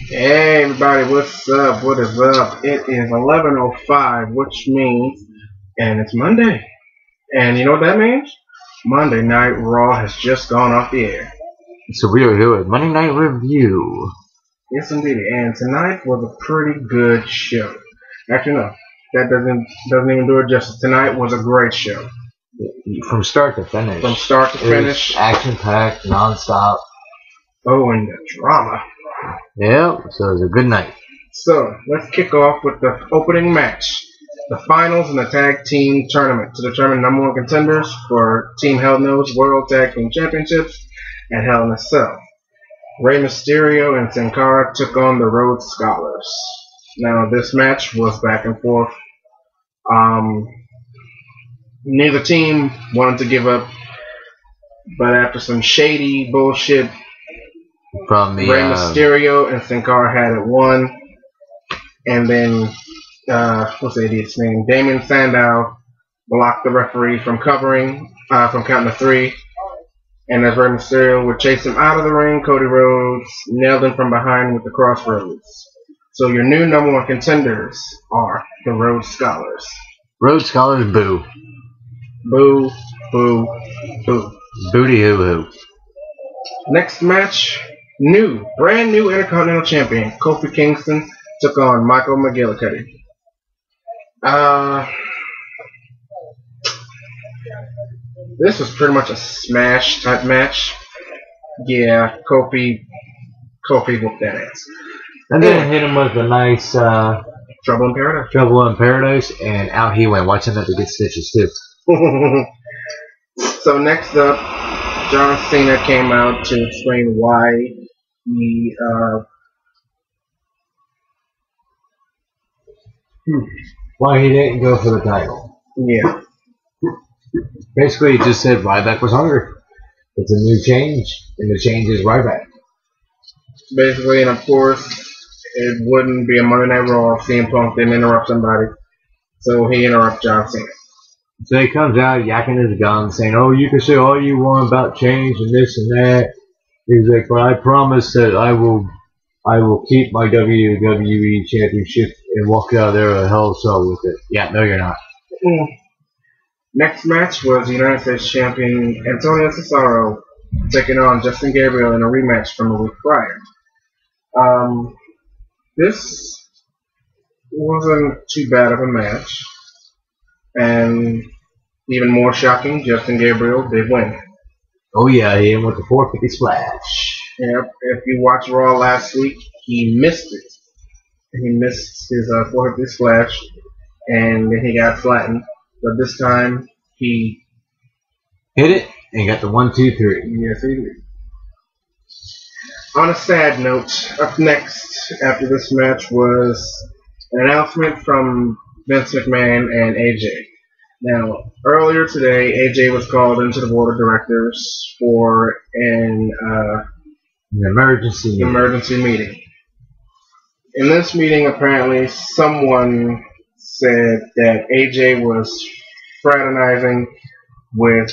Hey everybody, what's up? What is up? It is 11:05, which means, and it's Monday. And you know what that means? Monday Night Raw has just gone off the air. So we are doing Monday Night Review. Yes, indeed. And tonight was a pretty good show. Actually, no, that doesn't even do it justice. Tonight was a great show. From start to finish. From start to finish. Action-packed, non-stop. Oh, and the drama. Yep, so it was a good night. So, let's kick off with the opening match. The finals in the tag team tournament to determine number one contenders for Team Hell No's World Tag Team Championships at Hell in a Cell. Rey Mysterio and Sin Cara took on the Rhodes Scholars. Now, this match was back and forth. Neither team wanted to give up, but after some shady bullshit from the Rey Mysterio and Sin Cara had it won, and then what's the idiot's name? Damon Sandow blocked the referee from covering from counting to three, and as Rey Mysterio would chase him out of the ring, Cody Rhodes nailed him from behind with the crossroads. So your new number one contenders are the Rhodes Scholars. Rhodes Scholars, boo. Boo, boo, boo. Booty hoo hoo. Next match, brand new Intercontinental Champion Kofi Kingston took on Michael McGillicuddy. This was pretty much a smash type match. Yeah, Kofi whooped that ass. And then hit him with a nice Trouble in Paradise. Trouble in Paradise, and out he went. Watch him have to get stitches too. So next up, John Cena came out to explain why he why he didn't go for the title. Yeah. Basically, he just said Ryback was hungry. It's a new change, and the change is Ryback. Basically, and of course, it wouldn't be a Monday Night Raw if CM Punk didn't interrupt somebody. So he interrupts John Cena. So he comes out yakking his gun, saying, "Oh, you can say all you want about change and this and that." He's like, "But I promise that I will keep my WWE Championship and walk out there a Hell Cell with it." Yeah, no, you're not. Next match was United States Champion Antonio Cesaro taking on Justin Gabriel in a rematch from a week prior. This wasn't too bad of a match. And even more shocking, Justin Gabriel did win. Oh yeah, he hit him with the 450 splash. Yep. If you watched Raw last week, he missed it. He missed his 450 splash, and then he got flattened. But this time, he hit it and got the 1, 2, 3. Yes, he did. On a sad note, up next after this match was an announcement from Vince McMahon and AJ. Now, earlier today, AJ was called into the board of directors for an emergency meeting. In this meeting, apparently, someone said that AJ was fraternizing with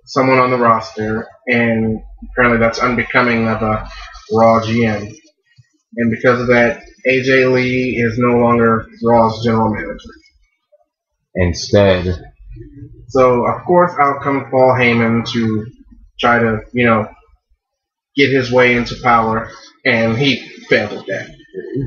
someone on the roster, and apparently that's unbecoming of a Raw GM. And because of that, AJ Lee is no longer Raw's general manager. Instead. So, of course, out comes Paul Heyman to try to, get his way into power, and he failed at that.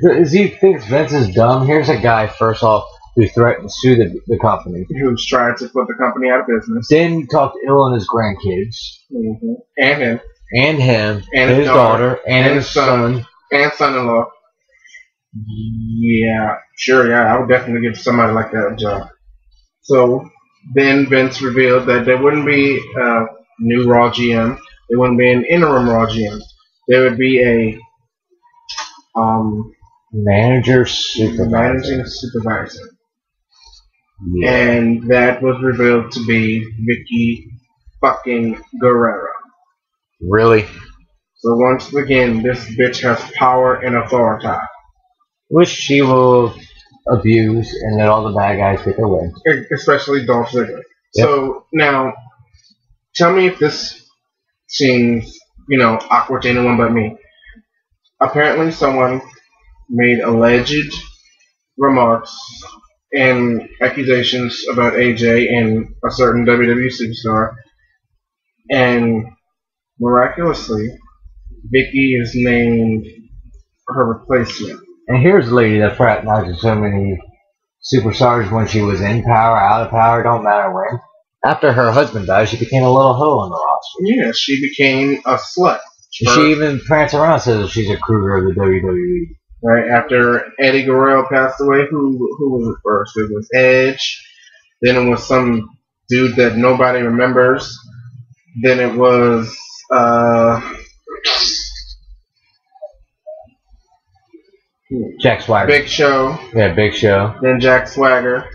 Does he think Vince is dumb? Here's a guy, first off, who threatened to sue the company. Who's tried to put the company out of business. Then he talked ill on his grandkids. Mm-hmm. And him. And him. And his daughter. And his son. And son-in-law. Yeah, sure, yeah. I would definitely give somebody like that a job. So, then Vince revealed that there wouldn't be a new Raw GM. There wouldn't be an interim Raw GM. There would be a managing supervisor. Yeah. And that was revealed to be Vicky fucking Guerrero. Really? So once again, this bitch has power and authority. Which she will abuse and let all the bad guys get their way. Especially Dolph Ziggler. Yep. So now, tell me if this seems, awkward to anyone but me. Apparently someone made alleged remarks and accusations about AJ and a certain WWE superstar, and miraculously, Vicky is named her replacement. And here's a lady that fraternized so many superstars when she was in power, out of power, don't matter when. After her husband died, she became a little hoe on the roster. Yeah, she became a slut. She even prance around and says she's a cougar of the WWE. Right after Eddie Guerrero passed away, who was it first? It was Edge. Then it was some dude that nobody remembers. Then it was Jack Swagger. Big Show. Yeah, Big Show. Then Jack Swagger.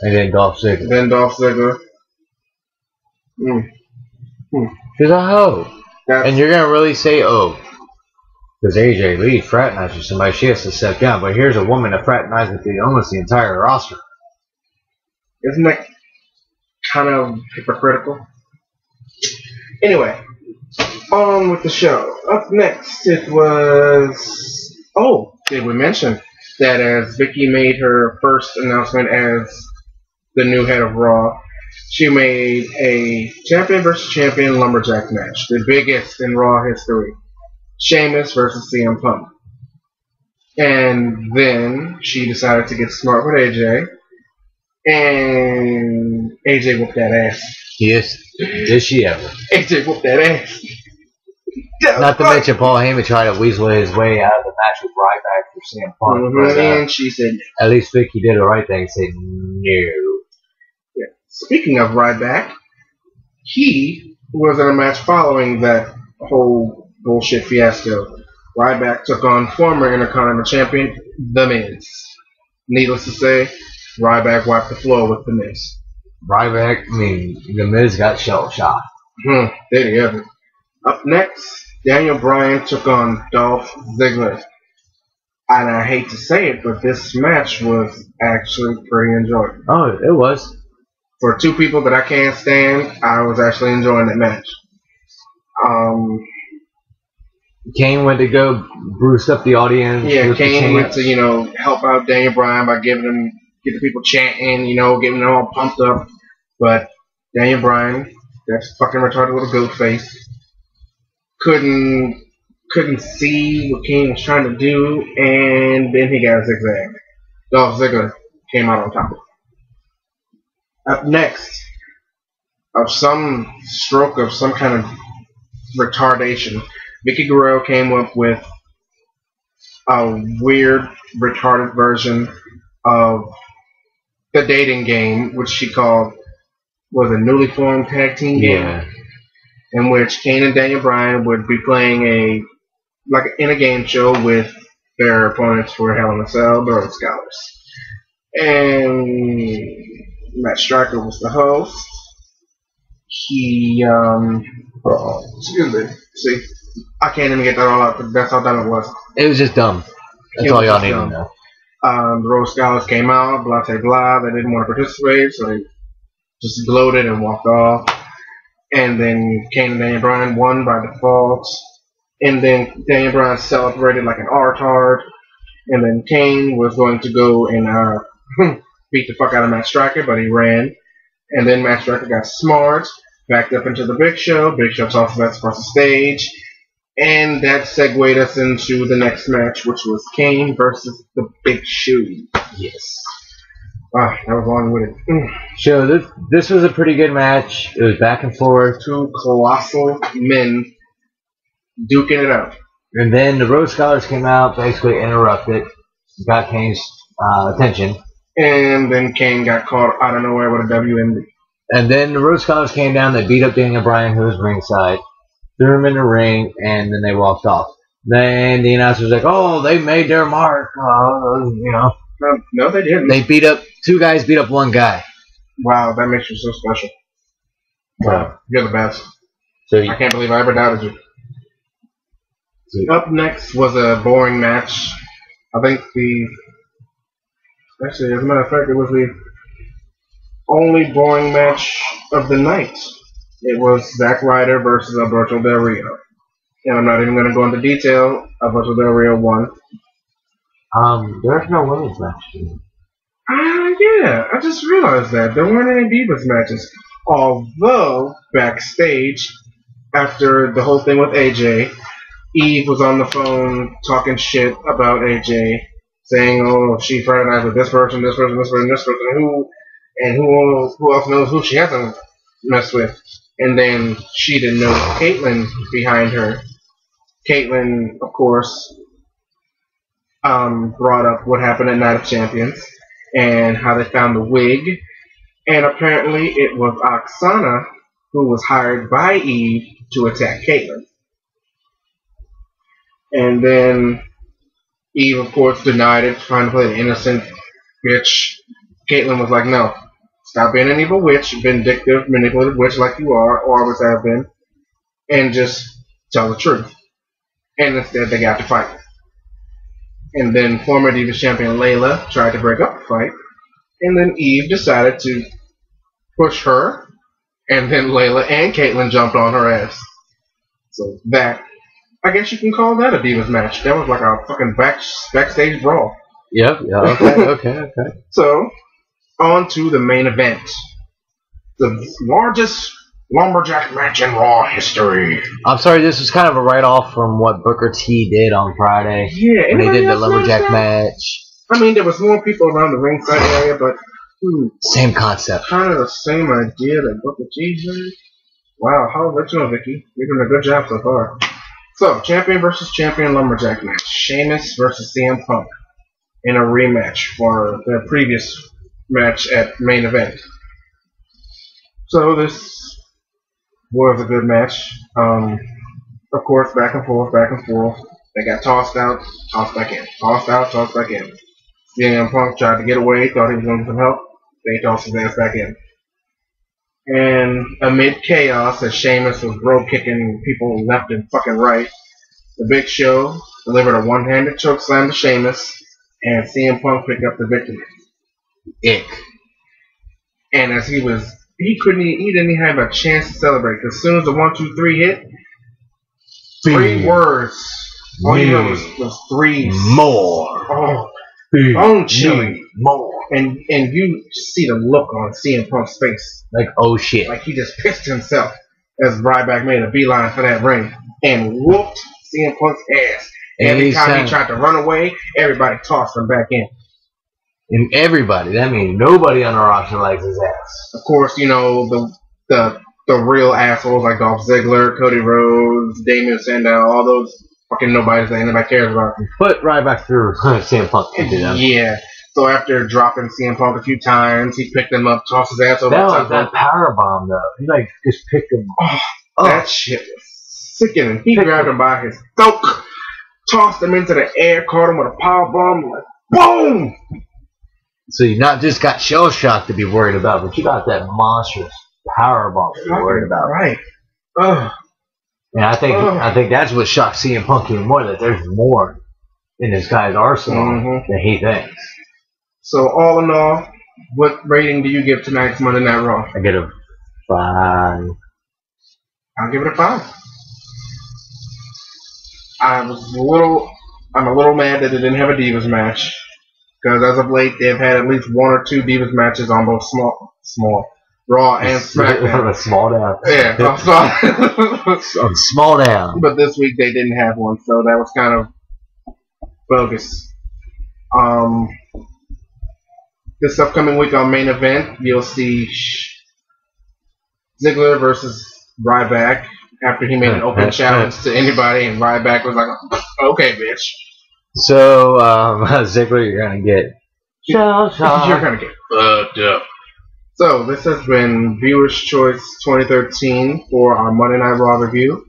And then Dolph Ziggler. Then Dolph Ziggler. She's a hoe. And you're going to really say, oh, because AJ Lee fraternized with somebody, she has to step down. But here's a woman that fraternized with almost the entire roster. Isn't that kind of hypocritical? Anyway, on with the show. Up next, it was... Oh, did we mention that as Vicky made her first announcement as the new head of Raw, she made a champion versus champion lumberjack match, the biggest in Raw history. Sheamus versus CM Punk. And then she decided to get smart with AJ, and AJ whooped that ass. Yes, did she ever? AJ whooped that ass. Not to mention Paul Heyman tried to weasel his way out of the match with Ryback for CM Punk. But, and she said no. At least Vicky did the right thing and said no. Yeah. Speaking of Ryback, he was in a match following that whole bullshit fiasco. Ryback took on former Intercontinental Champion, The Miz. Needless to say, Ryback wiped the floor with The Miz. The Miz got shell-shocked. Did he ever? Up next, Daniel Bryan took on Dolph Ziggler. And I hate to say it, but this match was actually pretty enjoyable. Oh, it was. For two people that I can't stand, I was actually enjoying that match. Kane went to go boost up the audience. Yeah, Kane went to, help out Daniel Bryan by get the people chanting, getting them all pumped up. But Daniel Bryan, that fucking retarded little goat face, couldn't see what Kane was trying to do, and then he got zigzagged. Dolph Ziggler came out on top. Up next, of some stroke of some kind of retardation, Vicky Guerrero came up with a weird, retarded version of the dating game, which she called, was a newly formed tag team game, in which Kane and Daniel Bryan would be playing in a game show with their opponents for Hell in a Cell, the Road Scholars. And Matt Striker was the host. He, excuse me, see, I can't even get that all out, but that's how dumb it was. It was just dumb. That's all y'all need to know. The Road Scholars came out, blah, blah, blah. They didn't want to participate, so they just gloated and walked off. And then Kane and Daniel Bryan won by default. And then Daniel Bryan celebrated like an R-tard. And then Kane was going to go and beat the fuck out of Matt Striker, but he ran. And then Matt Striker got smart, backed up into the Big Show. Big Show tossed that across the stage. And that segued us into the next match, which was Kane versus the Big Show. Yes. Wow, that was long-winded. So this was a pretty good match. It was back and forth. Two colossal men duking it out. And then the Road Scholars came out, basically interrupted, got Kane's attention. And then Kane got caught out of nowhere with a WMD. And then the Road Scholars came down, they beat up Daniel Bryan, who was ringside, threw him in the ring, and then they walked off. Then the announcer was like, oh, they made their mark, No, they didn't. Two guys beat up one guy. Wow, that makes you so special. Wow, you're the best. I can't believe I ever doubted you. Up next was a boring match. I think actually, as a matter of fact, it was the only boring match of the night. It was Zack Ryder versus Alberto Del Rio. And I'm not even going to go into detail. Alberto Del Rio won. There's no women's match. Yeah, I just realized that. There weren't any Divas matches. Although, backstage, after the whole thing with AJ, Eve was on the phone talking shit about AJ, saying, oh, she fraternized with this person, this person, this person, this person, who else knows who she hasn't messed with. And then she didn't know Caitlyn behind her. Caitlyn, of course, brought up what happened at Night of Champions and how they found the wig. And apparently it was Oksana who was hired by Eve to attack Caitlyn. And then Eve, of course, denied it, trying to play the innocent bitch. Caitlyn was like, no, stop being an evil witch, vindictive, manipulative witch like you are, or always have been, and just tell the truth. And instead they got to fight. And then former Divas champion Layla tried to break up the fight. And then Eve decided to push her. And then Layla and Caitlyn jumped on her ass. So that, I guess you can call that a Divas match. That was like a fucking backstage brawl. Yep, yeah, okay. So, on to the main event. The largest lumberjack match in Raw history. I'm sorry, this was kind of a write-off from what Booker T did on Friday. Yeah, when they did the lumberjack match. I mean, there was more people around the ringside area, but same concept. Kind of the same idea that Booker T did. Wow, how original, Vicky. You're doing a good job so far. So, champion versus champion lumberjack match. Sheamus versus CM Punk in a rematch for the previous match at main event. So this was a good match. Of course, back and forth. They got tossed out, tossed back in. Tossed out, tossed back in. CM Punk tried to get away, thought he was going to get some help. They tossed his ass back in. And amid chaos, as Sheamus was bro kicking people left and fucking right, the Big Show delivered a one-handed chokeslam to Sheamus, and CM Punk picked up the victory. Ick. And as he didn't even have a chance to celebrate. As soon as the 1, 2, 3 hit, 3 words. All you heard was 3 more. Oh, bone chilling. More. And you see the look on CM Punk's face. Like, oh shit. Like he just pissed himself as Ryback made a beeline for that ring and whooped CM Punk's ass. Every time he tried to run away, everybody tossed him back in. And everybody, that means nobody on the roster likes his ass. Of course, you know, the real assholes like Dolph Ziggler, Cody Rhodes, Damien Sandow, all those fucking nobodies that anybody cares about. But Ryback threw CM Punk into them. Yeah. So after dropping CM Punk a few times, he picked him up, tossed his ass over the top. That power bomb though. He like just picked him. That shit was sickening. He grabbed him by his throat, tossed him into the air, caught him with a power bomb, like boom. So you not just got shell shock to be worried about, but you got that monstrous power bomb to be worried about. Right. And I think that's what shocked CM Punk even more, that there's more in this guy's arsenal than he thinks. So all in all, what rating do you give tonight's Monday Night Raw? I get a 5. I'll give it a 5. I'm a little mad that it didn't have a Divas match. Because as of late, they've had at least 1 or 2 Divas matches on both small Raw and SmackDown. Small down. Yeah, I'm sorry. Small down. But this week they didn't have one, so that was kind of bogus. This upcoming week on main event, you'll see Ziggler versus Ryback after he made an open challenge to anybody, and Ryback was like, "Okay, bitch." So, Ziggler, you're gonna get you're gonna get fucked up. So, this has been Viewer's Choice 2013 for our Monday Night Raw review.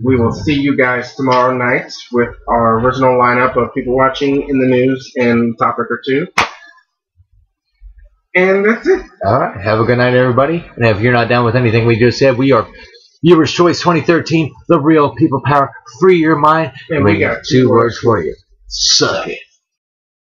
We will see you guys tomorrow night with our original lineup of people watching in the news and topic or two. And that's it. Alright, have a good night, everybody. And if you're not down with anything we just said, we are Viewer's Choice 2013, the real people power, free your mind. And we got 2 words for you. Suck it.